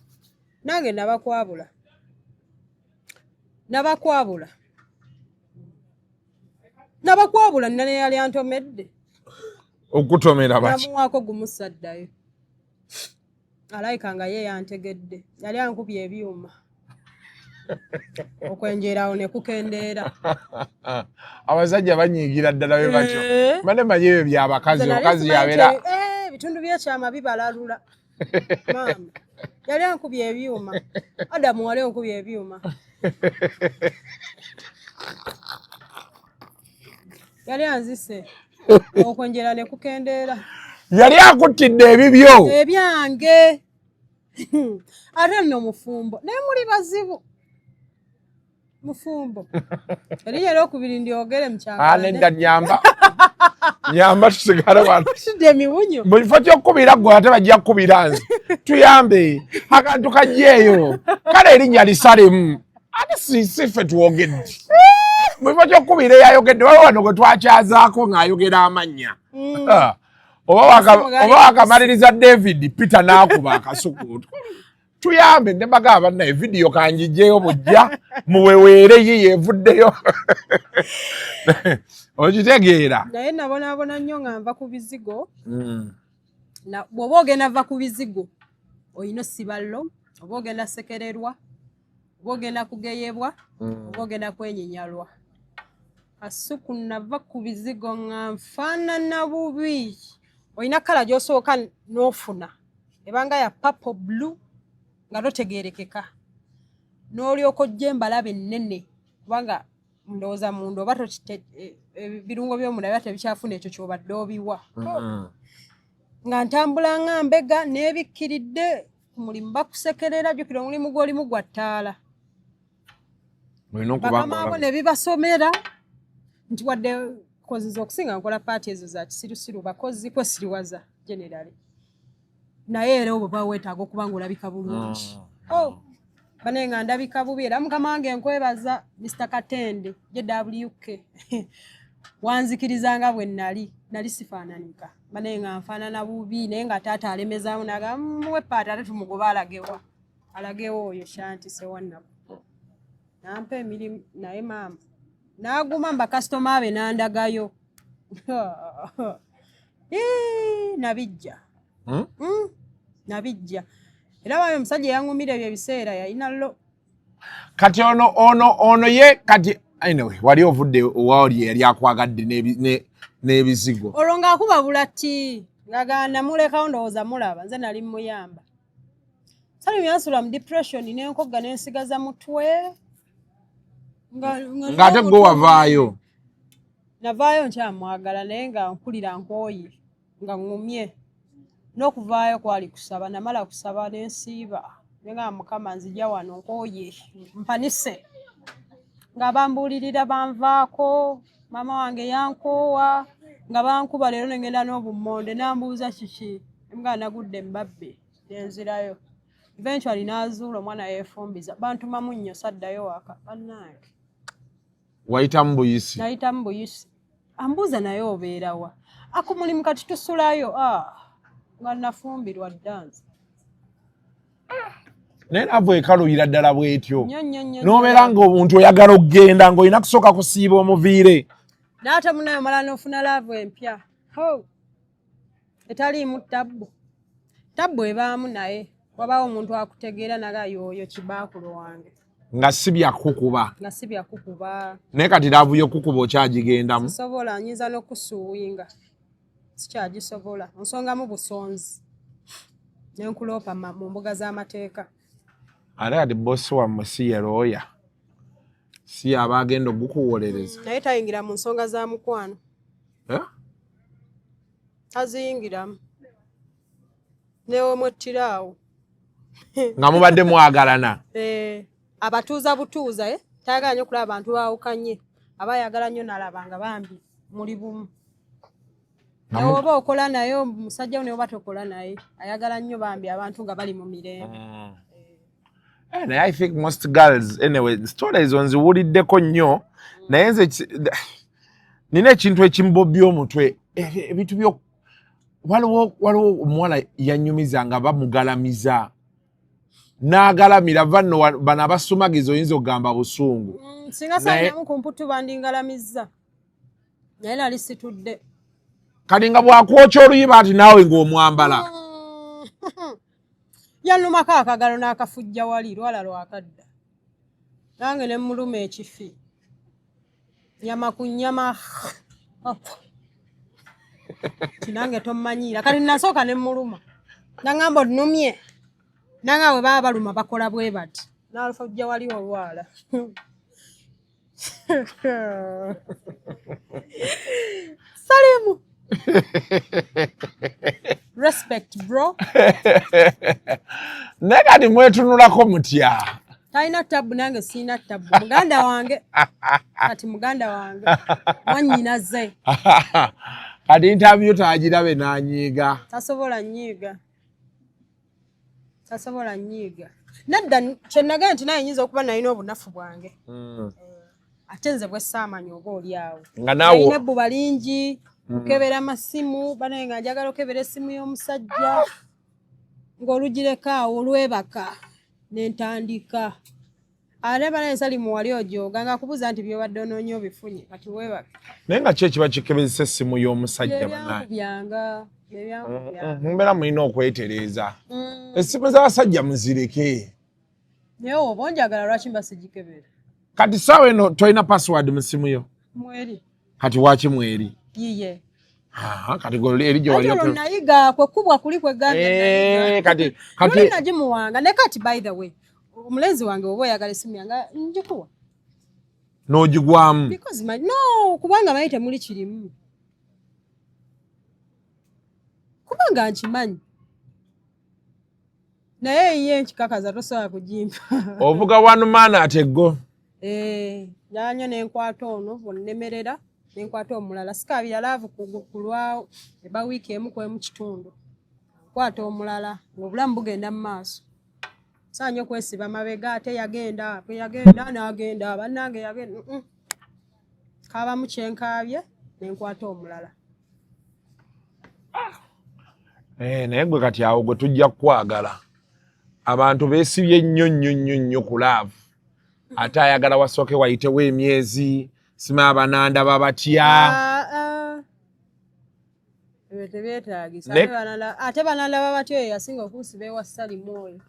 Nange nabakwabula nane yali antomedde
okutomera baki
namuwaako gumusaddayo alayika nga ye yantegedde yali ankubye ebyuma okwenjerawo ne kukendeera
abasajja banyiigira ddala be batyo mane manyi ebyo byabakazi okazi yabeera
bitundu byekyama bibalalula maama yali ankubye ebyuma Adamu wali ankubye ebyuma yali anzise okwenjera ne kukendeera
yali akuttidde ebibyo
ebyange ate nno mufumbo naye muli bazibu mufumbo erinnya eryokubiri ndyogere mukyagala
nenda nyamba tusigale wano
tudde emiwunyo
mu kifo ky'okkubira ggwe ate bajja kkubira nze tuyambe akantu kajjeeyo kale erinnya lisalemu ate siffe twogedde mu kifo ky'okkubira eyayogedde waliwo wano gwe twakyazaako ng'ayogera amannya oba wakamaliriza David Peter n'akuba akasuku tuyambe ne bagamba naye vidiyo kanjijjeyo bujja muweweere ye yeevuddeyo okitegeera
naye nabonaabona nnyo nga nva ku bizigo bw'oba ogenda va ku bizigo olina osiballo oba ogenda sekererwa oba ogenda kugeyebwa oba ogenda kwenyinyalwa Kasuku nava ku bizigo nga nfaanana bubi olina kala gy'osooka n'ofuna ebanga ya purple blue nga totegeerekeka n'olyoka ojja embalabe ennene kubanga ndowooza munda oba ebirungo by'omunda biba tebikyafuna ekyo ky'obadde obiwa nga ntambula nga mbega n'ebikkiridde mulimu bakusekerera jjukira omulimu gw'olimu gwa ttaala bakama abo ne bibasomera nti wadde koziza okusinga nkola paati ezo za kisirusiru bakozi kwe siriwaza generally naye era obwo baweetaaga okuba ng'olabika bulungi bane nga ndabika bubi era mukama wange nkwebaza Mr. Katende JWK wanzikirizanga bwe nali sifaananika bane nga nfaanana bubi naye nga taata alemezaamu naga muwe paati ate tumugoba alagewo oyo Shanti sewannabo nampa emirimu naye maama n'aguma bakasitoma be n'andagayo nabijja nabijja era waayo omusajja yangumira ebyo ebiseera yalina lo
Kati ono ye kati anyway wali ovudde wali yali akwagadde n'ebizigo.
Olonga akuba bulati ngaganda muleka ndowooza mulaba nze nali muyamba. Sali yansula mu depression n'enkogga n'ensigaza mutwe.
Ng'ate gwe wavaayo.
Navaayo nkyamwagala naye nga nkulira nkooye nga ngumye. N'okuvaayo kwali kusaba namala kusaba n'ensiiba. Nga Mukama nzija wano nkooye mpanise. Nga bambuulirira banvaako mama wange yankoowa nga bankuba leero ngenda n'obummonde nambuuza kiki nga nagudde mbabbe nenzirayo. Eventually nazuula omwana yeefumbiza bantumamu nnyo saddayo waka bannange.
Wayita mu buyisi?
Nayita mu buyisi. Ambuuza naye obeerawa. Akumulimu kati tusulayo nga nafumbirwa ddansi.
Naye naawe ekaluyira ddala bw'etyo. N'obeera ng'omuntu oyagala okugenda ng'olina kusooka kusiiba omuviire.
N'ate munayo mala n'ofuna laavu empya. Etaliimu tabbu. Tabbu ebaamu naye. Wabaawo omuntu akutegeera naga yooyo kibaakulo wange.
Nga si byakukuba.
Nga si byakukuba.
Naye kati laavu y'okukuba okyagigendamu.
Sisobola nyinza n'okusuuyinga. Sikyagisobola. Nsongamu busonzi. Nenkuloopa mu mbuga z'amateeka.
Ate kati bossi wammwe si ye looya. Si aba agenda okukuwolereza.
Naye tayingira mu nsonga za mukwano. Taziyingiramu. Neomwettiraawo.
Nga mubadde mwagalana.
Abatuuza butuuza tayagala nnyo kulaba abantu baawukanye. Aba ayagala nnyo nalaba nga bambi muli bumu. Naye oba okola naye omusajja we ne oba tokola naye ayagala nnyo bambi abantu nga bali mu mirembe.
And I think most girls anyway stories onziwuliddeko nnyo naye nze nina ekintu ekimbobya omutwe ebintu byo waliwo omuwala yannyumiza nga bamugalamiza n'agalamira vanno bano abasumagiza oyinza okugamba busungu.
Singa salinamu ku mputu bandingalamizza naye nali situdde.
Kati nga bwakwokya oluyiba ati naawe ng'omwambala.
Yannumako akagalo n'akafujja wali lwala lwakadda. Nange ne muluma ekifi. Nyama ku nyama. Kinange tommanyiira. Kati nasooka ne muluma. Nangamba nnumye. Nanga bwe baba baluma bakola bwe bati. N'alufujja wali olwala. Salimu. Respect bro.
Nekati mwetunulako mutya.
Talina tabu nange sina tabu. Muganda wange. Kati muganda wange. Wannyinaze.
Kati interview taagirabe n'anyiiga.
Tasobola nnyiiga. Nadda kyennaga nti naye nyinza okuba nalina obunafu bwange. Ate nze bwe saamanya oba oli awo. Nalina ebbuba lingi. Okebera amasimu banaye nga njagala okebera essimu y'omusajja ng'olugireka awo olwebaka n'entandika ate banaye Salimu wali ojoga nga akubuuza nti byobadde onoonya obifunye kati weebaka
naye nga ki ekiba kikebezesa essimu y'omusajja
banaye
mbeera mulina okwetereeza essimu z'abasajja muzireke
naye oba onjagala lwaki mba sigikebera
kati saawa eno tolina password mu ssimu yo
mweri
kati waki mweri
yiye
kati golo eri gye wali
okwo nayiga kwe kubwa kuli kwe ganda
kati
nagimuwanga ne kati by the way omulenzi wange oba oyagala essimu yange njikuwa
n'ogigwamu
because no kubanga mayi temuli kirimu kubanga nkimanyi naye ye nkikakaza tosobola kugimpa
ovuga one man ateggo
nyanyo n'enkwata ono bwonnemerera nenkwata omulala sikaabira laavu kulwawo eba wiiki emu kwemu kitundu nkwata omulala ng'obulamu bugenda mu maaso saanyo okwesiba mabega ate yagenda n'agenda bannange yagenda kaabamu kyenkaabye nenkwata omulala
naye gwe kati awo gwe tujja kukwagala abantu beesibye nnyo ku laavu ate ayagala wasooke wayitewo emyezi sima abananda babatya
tebyetaagisa ate banalaba batyo yasinga okusiba ewa Salimoyo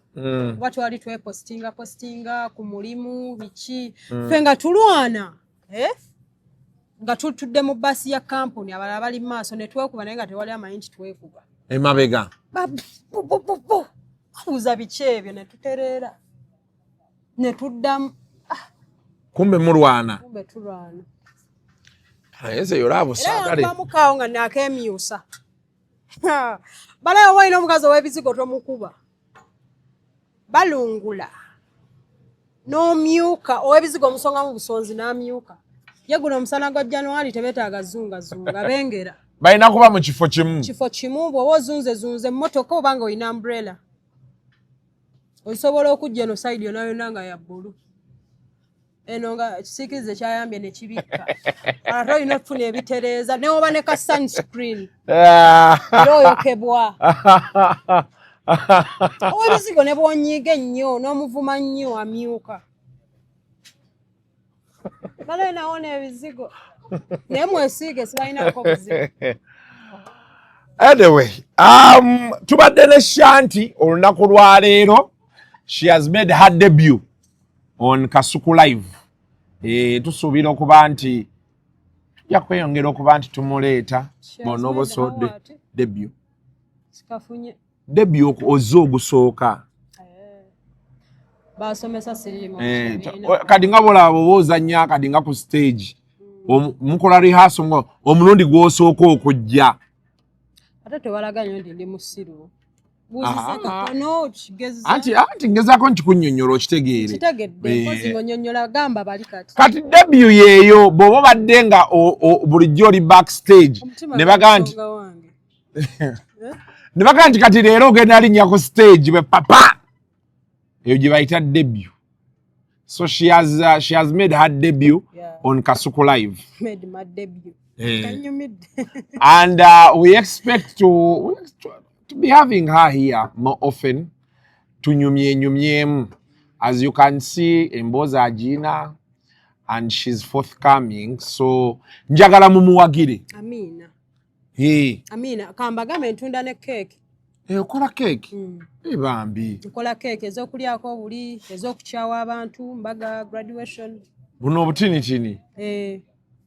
batwali twepostinga ku mulimu biki ffe nga tulwana nga tutudde mu basi ya kampuni abalala bali maaso ne twekuba naye nga tewali amanyi nti twekuba
emabega
buuza biki ebyo ne tutereera ne tuddamu
kumbe mulwana
kumbe tulwana
ayese yolabo sagale
bamukaawo nga nakemyusa balayo walina omukazi ow'ebizigo tomukuba balungula n'omyuka ow'ebizigo omusonga mu busonzi n'amyuka ye guno omusana gwa January tebeetaaga zungazunga bengera
balina kuba mu kifo kimu
bw'oba ozunze emmotoka obanga olina umbrella osobola okujja eno sayidi yonna yonna nga ya bbulu eno nga ekisiikirize kyayambye ne kibikka ate olina okufuna ebitereeza newoba ne ka sunscreen era oyokebwa ow'ebizigo ne bwonyiiga ennyo n'omuvuma nnyo amyuka bale nawo n'ebizigo naye mwesiige sibalinaako buzibu
anyway tubadde ne Shanti olunaku lwa leero. She has made her debut on Kasuku Live. Tusuubira okuba nti tujja kweyongera okuba nti tumuleeta bonobosodde debut. Debut ozze ogusooka.
Basomesa sirimu.
Kadi nga bolaba ozannya kadi nga ku stage. Mukola rehearsal ngo omulundi gw'osooka okujja.
Ate tewalaganya nti ndi musiru.
Anti ngezaako nkikunnyonnyola okitegeere.
Kitegedde mpozi ngonnyonnyola gamba bali kati.
Kati debut yeeyo bw'oba obadde nga bulijjo oli backstage ne baga nti kati leero ogenda alinnya ku stage bwe papa eyo gye bayita debut. So she has made her debut on Kasuku Live.
Made my debut.
And we expect to be having her here more often. Tunyumye. As you can see, Emboza Agina, and she's forthcoming. So, njagala mumuwagire.
Amina.
Hey.
Amina. Kambagame ntunda ne cake.
Okola cake? Bambi.
Okola cake ez'okulyako buli, ez'okukyawa abantu, mbaga graduation.
Buno obutini.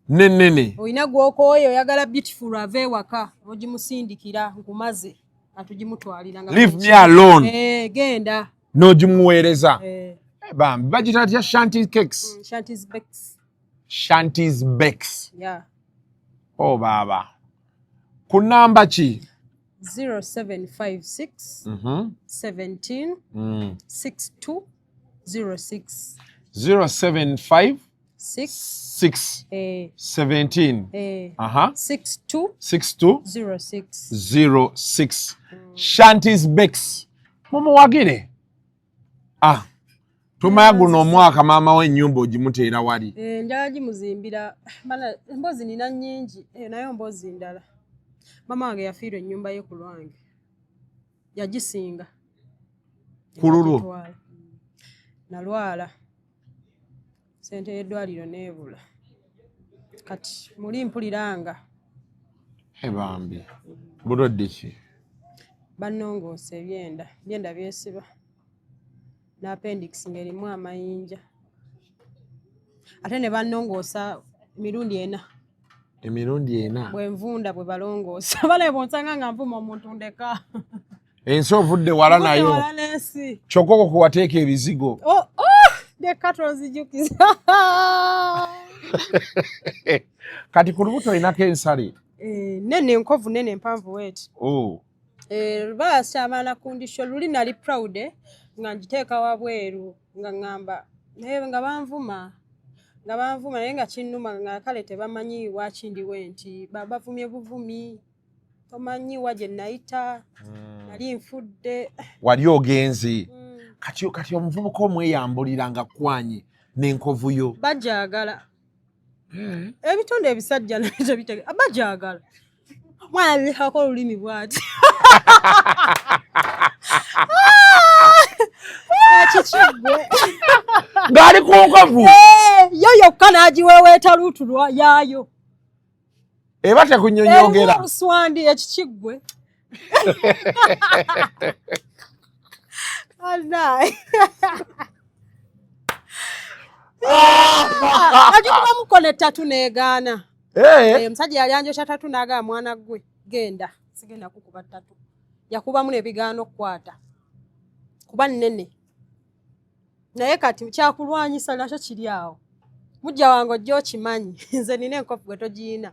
Nene.
Oyina gw'okooyo oyagala beautiful ave ewaka ogimusindikira nkumaze atugimutwalira nga
leave me alone.
Genda
n'ogimuweereza. Bambi bagita atya Shanti cakes. Shanti's Bakes.
Yeah.
Oh baba. Ku namba ki?
0756 17 62 06.
075 6 17 62 06. Shanti's Bakes. Mumuwagire. Tumaya guno omwaka maama w'ennyumba ogimuteera wali.
Njala gimuzimbira. Bana embozi nina nnyingi. Nayo mbozi ndala. Mama wange yafiirwa ennyumba ye ku lwange. Yagisinga.
Kululwo.
Nalwala. Sente y'eddwaliro neebula. Kati muli mpuliranga.
Bambi. Bulwadde ki?
Bannongoose ebyenda byesiba. N'appendix ng'erimu amayinja. Ate ne bannongoosa emirundi ena.
Emirundi ena?
Bwe nvunda bwe balongoosa. Bale bonsanga nga nvuma omuntu ndeka.
Ensi ovudde wala nayo. Kyokko kuwateeka ebizigo.
Ndeka tonzijukiza.
Kati ku lubuto olinako ensali?
Nene enkovu nene empanvu weti. Baasaba kundisho luli nali proud nga njiteeka wabweru nga ngamba naye nga banvuma naye nga kinnuma nga kale tebamanyi wakindi nti bavumye buvumi tomanyi waje nayita nali nfudde
wali ogenze kati omuvubuka omweyambulira nga kwanye n'enkovu yo
bajagala ebitonde ebisajja nabyo bitege bajagala mwana bihako olulimi bwati chichigwe
ngali ku nkovu
yo yokka n'agiweweeta luutu yayo
eba tekunyonyogera
buswandi ekikiggwe alai agikuba mukone tatu negana omusajja yali anjosha tatu naga mwana gwe genda sigenda kukuba tatu yakubamu n'ebigaano okukwata kuba nnene naye kati kyakulwanyisa nakyo kiri awo mujja wange ojja okimanyi nze nina enkofu gwe togiina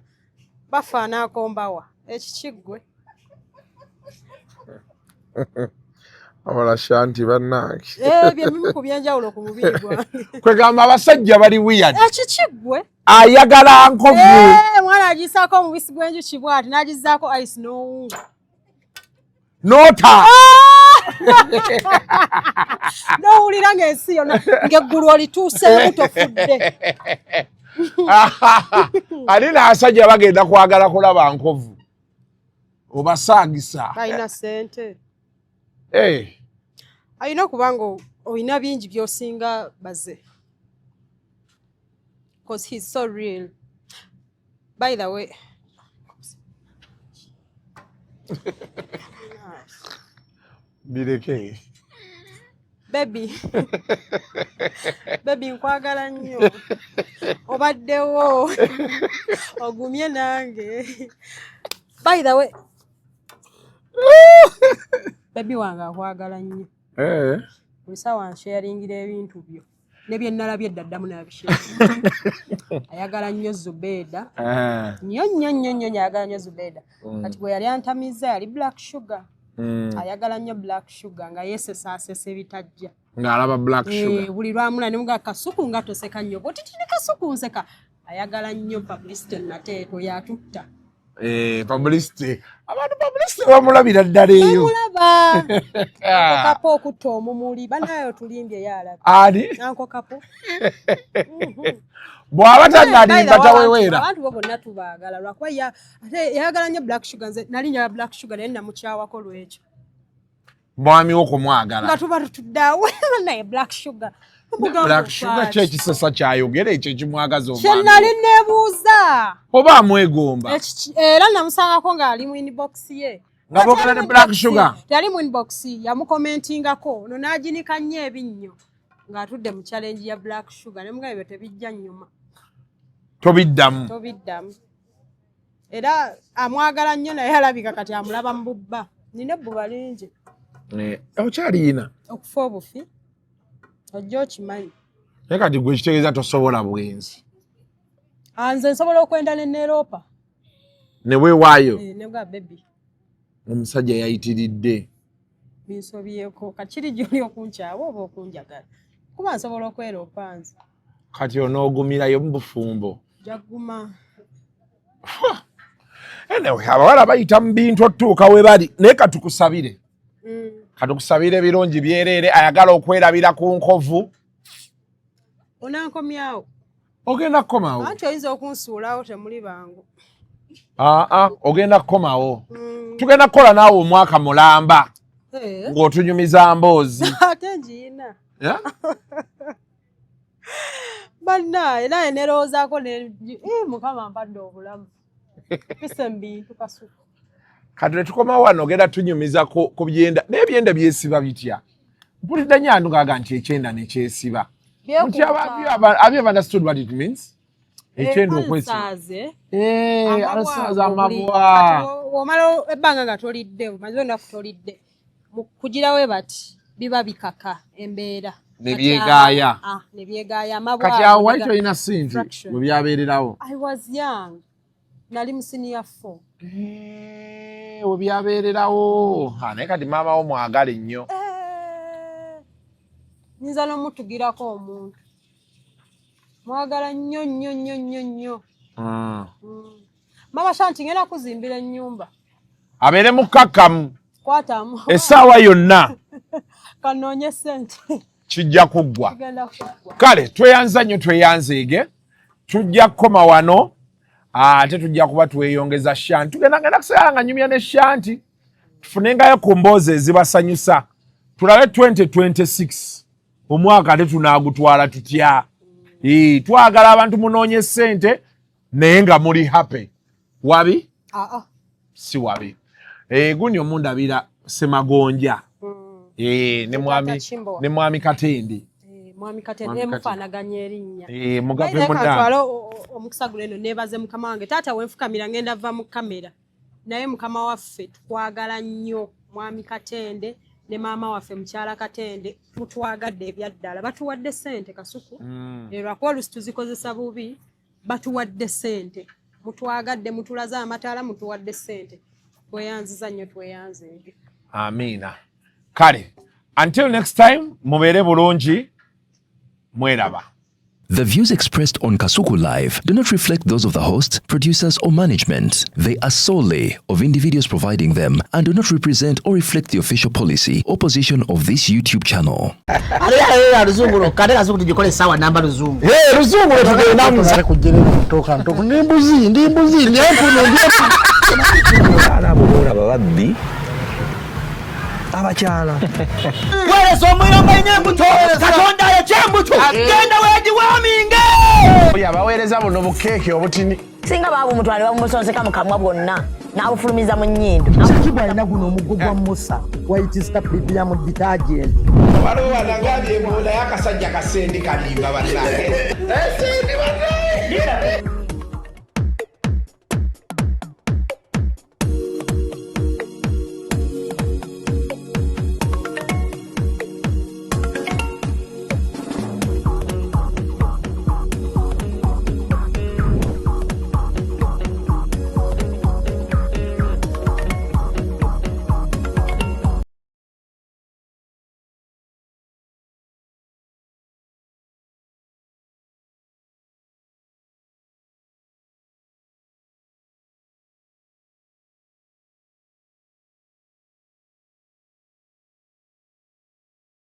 bafaana akombawa ekikiggwe
abala Shanti bannange
byebimu ku byenjawulo ku mubiri gwange
kwegamba abasajja bali weird
ekikiggwe
ayagala nkovu
mwana agisaako omubisi gw'enjuki bw'ati n'agizaako ice n'owunga
nota
n'owulira ng'ensi yonna ng'eggulu olituuseemu tofudde
ali n'abasajja bagenda kwagala kulaba nkovu obasaagisa
balina ssente alina okuba nga olina bingi by'osinga baze because he's so real by the way
bireke
baby nkwagala nnyo obaddewo ogumye nange by the way baby wange akwagala nnyo buli sawa nsharingira ebintu byo ne bye nnalabye eddaddamu n'abishera ayagala nnyo Zubeida nnyo ayagala nnyo Zubeida kati bwe yali antamiza yali black sugar ayagala nnyo black sugar nga yesesaasesa ebitajja
ng'alaba black sugar
buli lwamula ne muga Kasuku nga toseka nnyo botitini Kasuku nseka ayagala nnyo publicity nateeko yatutta
publicity abantu publicity bamulabira ddala eyo
bamulaba kapo okutta omumuli banayo tulimbye yalaba nanko kapo
bw'aba tannalimba taweweera
abantu bo bonna tubaagala lwakuba yayagala nnyo black sugar nze nali nyala black sugar naye namukyawako lwekyo
mwami wo kumwagala
nga tuba tutuddeawo naye black sugar
black sugar kyekisasa kyayogera ekyo ekimwagaza omwami
kye nali neebuuza
oba amwegomba
era namusangako ng'ali mu inbox ye
nga boogera ne black sugar
yali mu inbox yamukomentingako ono n'aginika nnyo ebinnyo ng'atudde mu challenge ya black sugar ne mugabe tebijja nnyuma
tobiddamu
era amwagala nnyo naye alabika kati amulaba mu bubba nina ebbuba lingi
okyaliyina
okufa obufi ojja okimanyi
naye kati gwe kitegeeza tosobola bwenzi
nze nsobola okwenda ne neeropa
ne weewaayo
ne bwa bebi
omusajja yayitiridde
binsobyeko kati kiri gy'oli okunkyawa oba okunjagala kuba nsobola okweropa nze
kati onoogumirayo mu bufumbo
jaguma
anyway abawala bayita mu bintu otuuka we bali naye katukusabire katukusabire ebirungi byereere ayagala okwerabira ku nkovu
onankomyawo
ogenda kukomawo
anti oyinza okunsuulawo temuli bangu
ogenda kukomawo tugenda kukola naawe omwaka mulamba ng'otunyumiza mboozi
ate njiina bannaye naye nerowoozaako mukama mpadde obulamu kise mbintu Kasuku
kati ne tukoma wano ogenda tunyumiza ku byenda naye ebyenda byesiba bitya mpulidde nyandu ngaaga nti ekyenda nekyesiba have you understood what it means ekyenda okwesiba alasaaze amabwa
omala ebbanga nga tolidde omaze onaku tolidde kugirawe bati biba bikaka embeera
nebyegaaya
amabwa
kati awo wali tolina sente bwe byabeererawo
I was young nali mu senior 4
we byabeererawo naye kati maama wo mwagale nnyo
nyinza n'omutugirako omuntu mwagala nnyo nnyo nnyo nnyo nnyo mama Shanti ngenda kuzimbira ennyumba
abeere mukkakkamu
kwatamu
essaawa yonna
kanoonye sente
kijja kuggwa kale tweyanza nnyo tweyanzeege tujja kukoma wano ate tujja kuba tweyongeza Shanti tugenda kusala nga nyumya ne Shanti tufunengayo ku mboozi ezibasanyusa tulabe 2026 omwaka ate tunaagutwala tutya twagala abantu munoonye ssente naye nga muli happy Wabi?
Si
wabi. Guni omundabira Semagonja. Ne mwami Katendi.
Mwami Katendi mufaanaganya erinnya.
Mugave munda.
Omukisa guleno nebaze mukama wange. Taata wenfukamira ngenda va mu kamera. Naye mukama waffe twagala nnyo mwami Katende ne maama waffe mukyala Katende mutwagadde ebyaddala. Batuwadde ssente Kasuku. Era kwa olusi tuzikozesa bubi batuwadde ssente. Mutwagadde mutulaza amataala mutuwadde ssente. Tweyanziza nnyo tweyanze.
Amina. Kale, until next time, mubere bulungi, mweraba.
The views expressed on Kasuku Live do not reflect those of the host, producers, or management. They are solely of individuals providing them and do not represent or reflect the official policy or position of this YouTube channel.
Abakyala wereso omuyomba enyembuto katonda yekyembuto genda wegiwaminge yabaweereza buno bukeeke obutini
singa baabo mutwale bamusonseka mu kamwa bwonna n'abufulumiza mu nnyindo
kibwa alina guno omuggo gwa musa wayitista biblia mu detergent
waliwo wanagambye ebola y'akasajja kasendi kalimba bannange esendi bannange